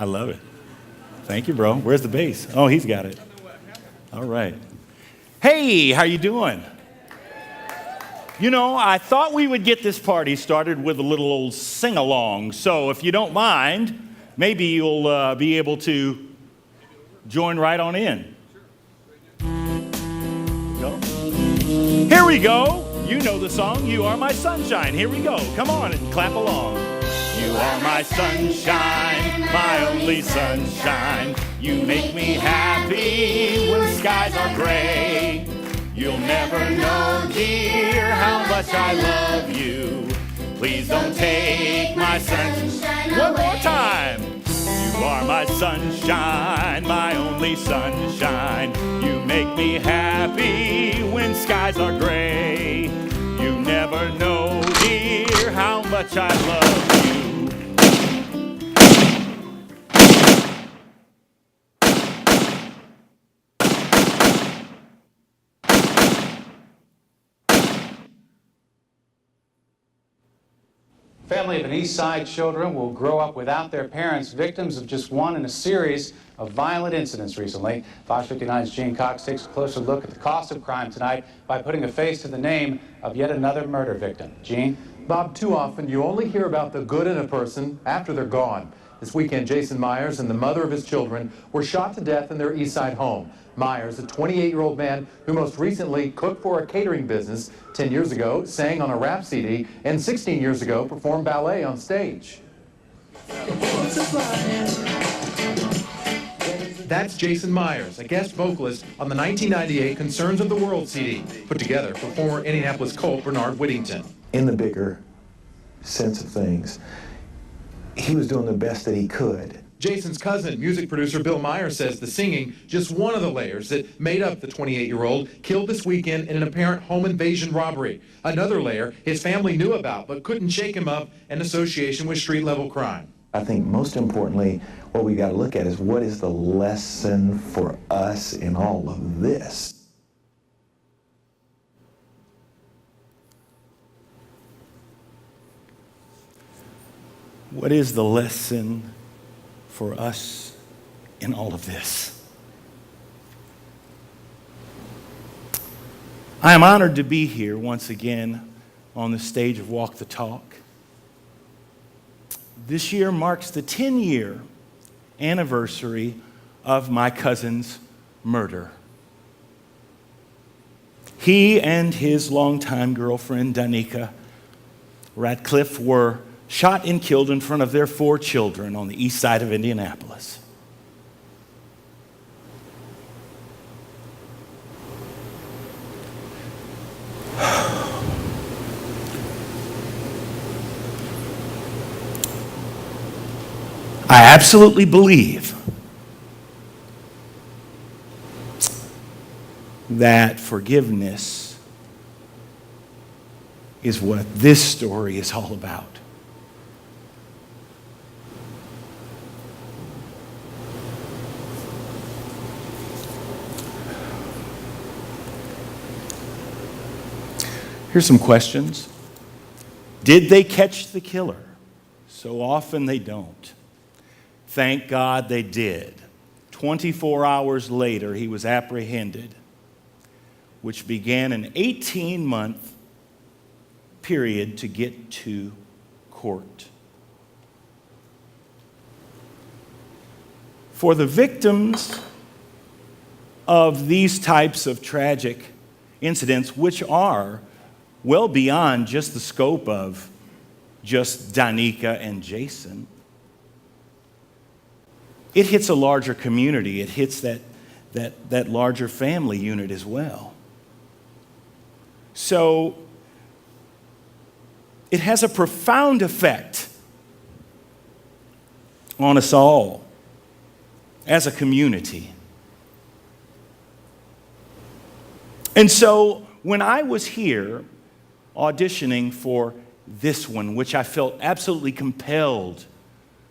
love it. Thank you, bro. Where's the bass? Oh, he's got it. All right. Hey, how you doing? You know, I thought we would get this party started with a little old sing-along. So if you don't mind, maybe you'll be able to join right on in. Go. Here we go. You know the song, You Are My Sunshine. Here we go. Come on and clap along. You are my sunshine, my only sunshine. You make me happy when skies are gray. You'll never know, dear, how much I love you. Please don't take my sunshine away. One more time. You are my sunshine, my only sunshine. You make me happy when skies are gray. You never know, dear, how much I love you. Family of an East Side children will grow up without their parents, victims of just one in a series of violent incidents recently. Fox 59's Gene Cox takes a closer look at the cost of crime tonight by putting a face to the name of yet another murder victim. Gene? Bob, too often you only hear about the good in a person after they're gone. This weekend, Jason Myers and the mother of his children were shot to death in their East Side home. Myers, a 28-year-old man who most recently cooked for a catering business, 10 years ago sang on a rap CD, and 16 years ago performed ballet on stage. That's Jason Myers, a guest vocalist on the 1998 Concerns of the World CD, put together for former Indianapolis Colt Bernard Whittington. In the bigger sense of things, he was doing the best that he could. Jason's cousin, music producer Bill Myers, says the singing, just one of the layers that made up the 28-year-old, killed this weekend in an apparent home invasion robbery. Another layer his family knew about but couldn't shake him up in association with street-level crime. I think most importantly, what we got to look at is what is the lesson for us in all of this? What is the lesson for us in all of this? I am honored to be here once again on the stage of Walk the Talk. This year marks the 10-year anniversary of my cousin's murder. He and his longtime girlfriend, Danica Radcliffe, were shot and killed in front of their 4 children on the east side of Indianapolis. I absolutely believe that forgiveness is what this story is all about. Here's some questions. Did they catch the killer? So often they don't. Thank God they did. 24 hours later, he was apprehended, which began an 18-month period to get to court. For the victims of these types of tragic incidents, which are well beyond just the scope of just Danica and Jason, it hits a larger community. It hits that larger family unit as well. So it has a profound effect on us all as a community. And so when I was here auditioning for this one, which I felt absolutely compelled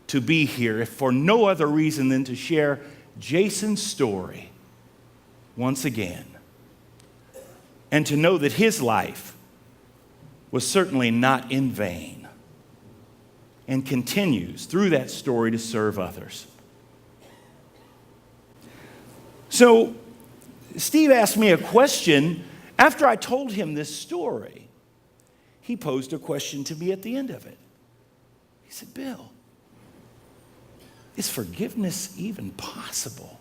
to be here, if for no other reason than to share Jason's story once again, and to know that his life was certainly not in vain and continues through that story to serve others. So Steve asked me a question after I told him this story. He posed a question to me at the end of it. He said, Bill, is forgiveness even possible?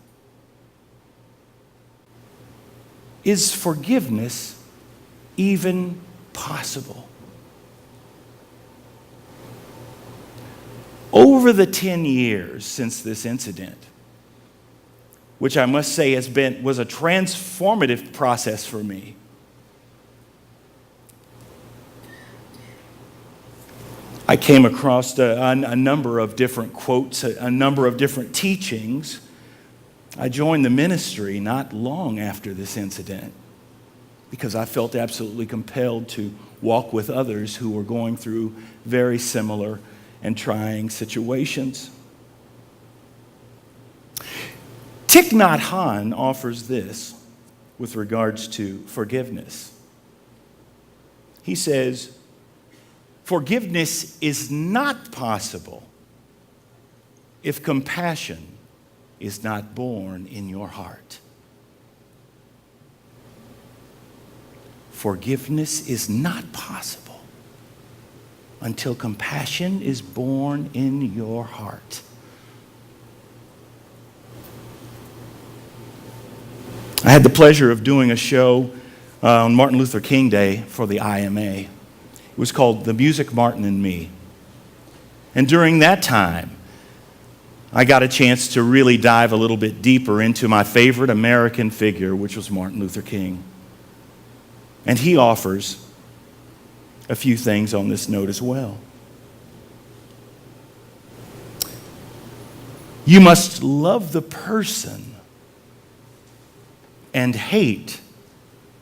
Is forgiveness even possible? Over the 10 years since this incident, which I must say was a transformative process for me, I came across a number of different quotes, a number of different teachings. I joined the ministry not long after this incident because I felt absolutely compelled to walk with others who were going through very similar and trying situations. Thich Nhat Hanh offers this with regards to forgiveness. He says, forgiveness is not possible if compassion is not born in your heart. Forgiveness is not possible until compassion is born in your heart. I had the pleasure of doing a show on Martin Luther King Day for the IMA. It was called The Music, Martin and Me. And during that time, I got a chance to really dive a little bit deeper into my favorite American figure, which was Martin Luther King. And he offers a few things on this note as well. You must love the person and hate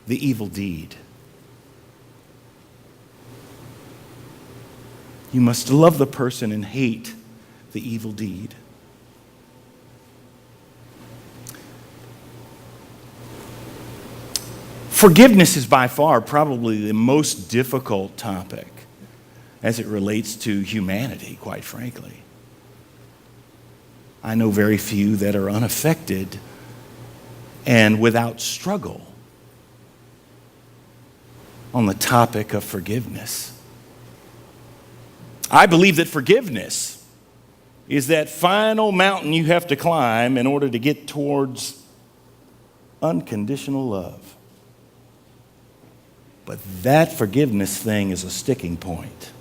the evil deed. You must love the person and hate the evil deed. Forgiveness is by far probably the most difficult topic as it relates to humanity, quite frankly. I know very few that are unaffected and without struggle on the topic of forgiveness. I believe that forgiveness is that final mountain you have to climb in order to get towards unconditional love. But that forgiveness thing is a sticking point.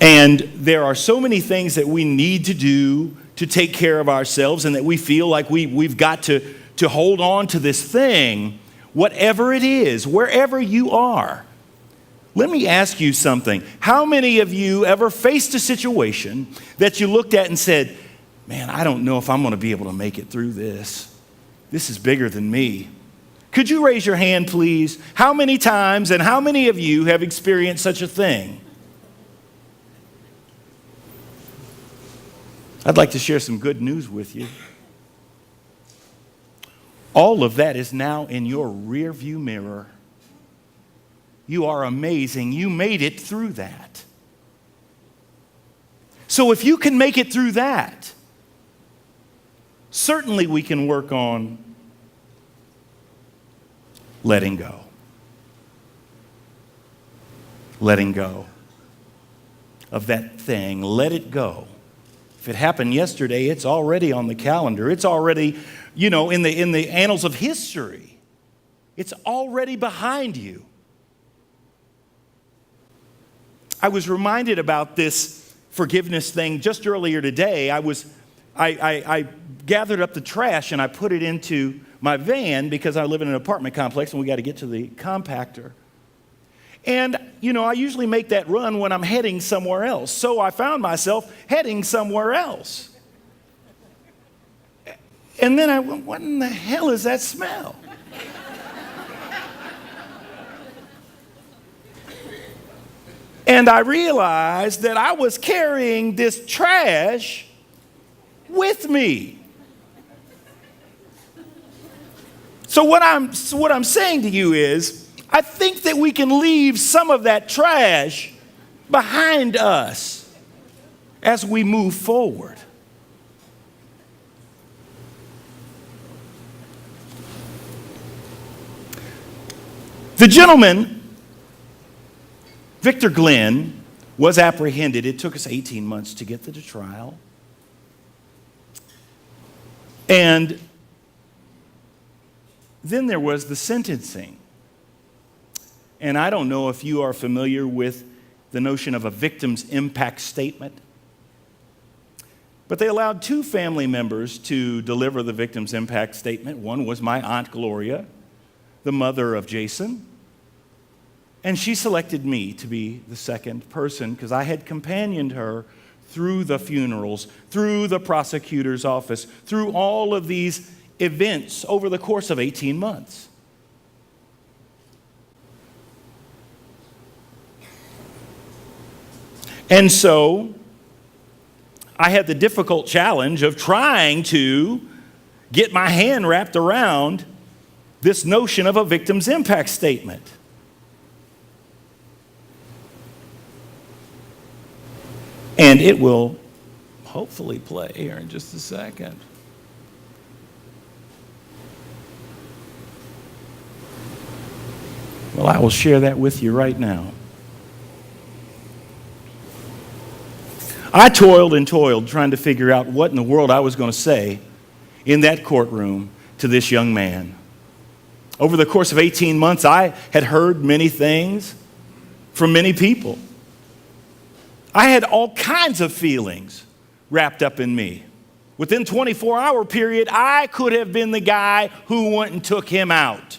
And there are so many things that we need to do to take care of ourselves and that we feel like we've got to hold on to this thing, whatever it is, wherever you are. Let me ask you something. How many of you ever faced a situation that you looked at and said, man, I don't know if I'm going to be able to make it through this. This is bigger than me. Could you raise your hand, please? How many times and how many of you have experienced such a thing? I'd like to share some good news with you. All of that is now in your rearview mirror. You are amazing. You made it through that. So if you can make it through that, certainly we can work on letting go. Letting go of that thing. Let it go. If it happened yesterday, it's already on the calendar. It's already, in the annals of history. It's already behind you. I was reminded about this forgiveness thing just earlier today. I gathered up the trash and I put it into my van because I live in an apartment complex and we got to get to the compactor. And, I usually make that run when I'm heading somewhere else. So I found myself heading somewhere else. And then I went, what in the hell is that smell? And I realized that I was carrying this trash with me. So what I'm saying to you is, I think that we can leave some of that trash behind us as we move forward. The gentleman, Victor Glenn, was apprehended. It took us 18 months to get to the trial. And then there was the sentencing. And I don't know if you are familiar with the notion of a victim's impact statement. But they allowed two family members to deliver the victim's impact statement. One was my Aunt Gloria, the mother of Jason. And she selected me to be the second person because I had companioned her through the funerals, through the prosecutor's office, through all of these events over the course of 18 months. And so I had the difficult challenge of trying to get my hand wrapped around this notion of a victim's impact statement. And it will hopefully play here in just a second. Well, I will share that with you right now. I toiled and toiled trying to figure out what in the world I was going to say in that courtroom to this young man. Over the course of 18 months, I had heard many things from many people. I had all kinds of feelings wrapped up in me. Within a 24-hour period, I could have been the guy who went and took him out.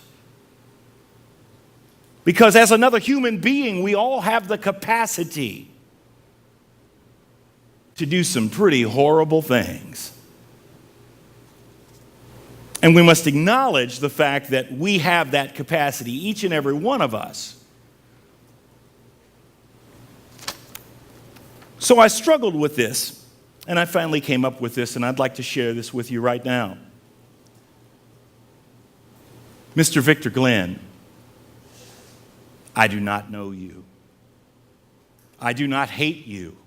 Because as another human being, we all have the capacity to do some pretty horrible things. And we must acknowledge the fact that we have that capacity, each and every one of us. So I struggled with this, and I finally came up with this, and I'd like to share this with you right now. Mr. Victor Glenn, I do not know you. I do not hate you.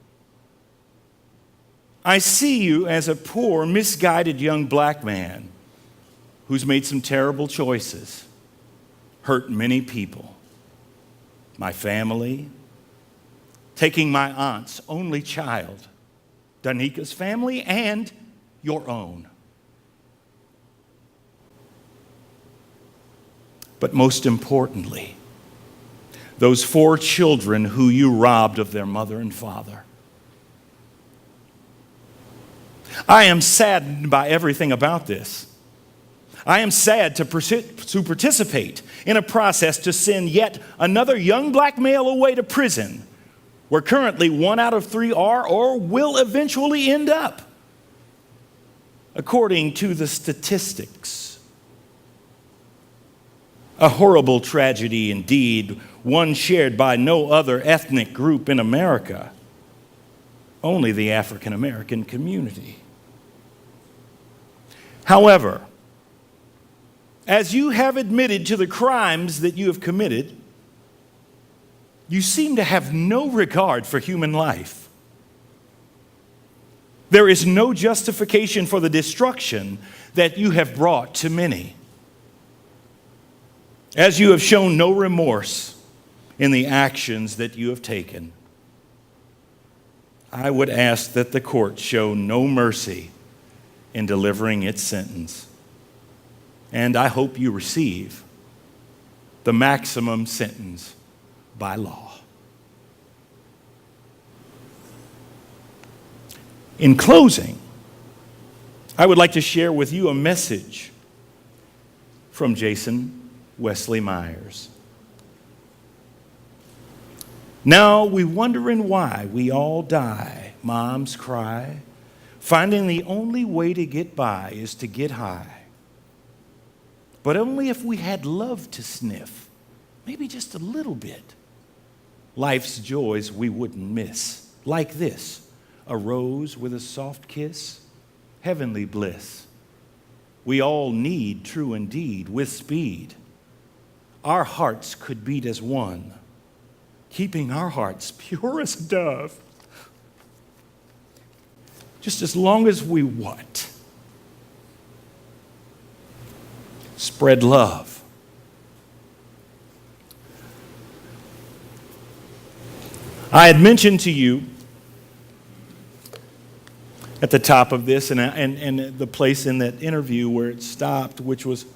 I see you as a poor, misguided young black man who's made some terrible choices, hurt many people, my family, taking my aunt's only child, Danika's family, and your own. But most importantly, those 4 children who you robbed of their mother and father. I am saddened by everything about this. I am sad to participate in a process to send yet another young black male away to prison, where currently 1 out of 3 are or will eventually end up, according to the statistics. A horrible tragedy indeed, one shared by no other ethnic group in America, only the African American community. However, as you have admitted to the crimes that you have committed, you seem to have no regard for human life. There is no justification for the destruction that you have brought to many. As you have shown no remorse in the actions that you have taken, I would ask that the court show no mercy in delivering its sentence. And I hope you receive the maximum sentence by law. In closing, I would like to share with you a message from Jason Wesley Myers. Now we wondering why we all die, moms cry, finding the only way to get by is to get high. But only if we had love to sniff, maybe just a little bit, life's joys we wouldn't miss. Like this, a rose with a soft kiss, heavenly bliss. We all need true indeed with speed. Our hearts could beat as one, keeping our hearts pure as a dove. Just as long as we what? Spread love. I had mentioned to you at the top of this and the place in that interview where it stopped, which was,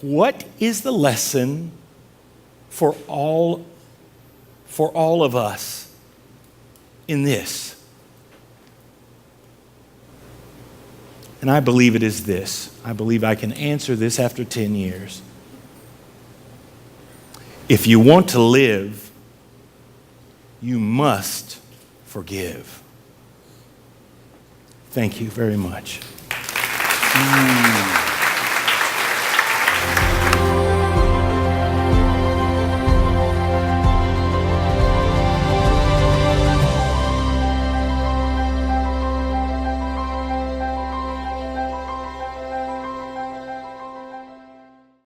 what is the lesson for all of us in this? And I believe it is this. I believe I can answer this after 10 years. If you want to live, you must forgive. Thank you very much.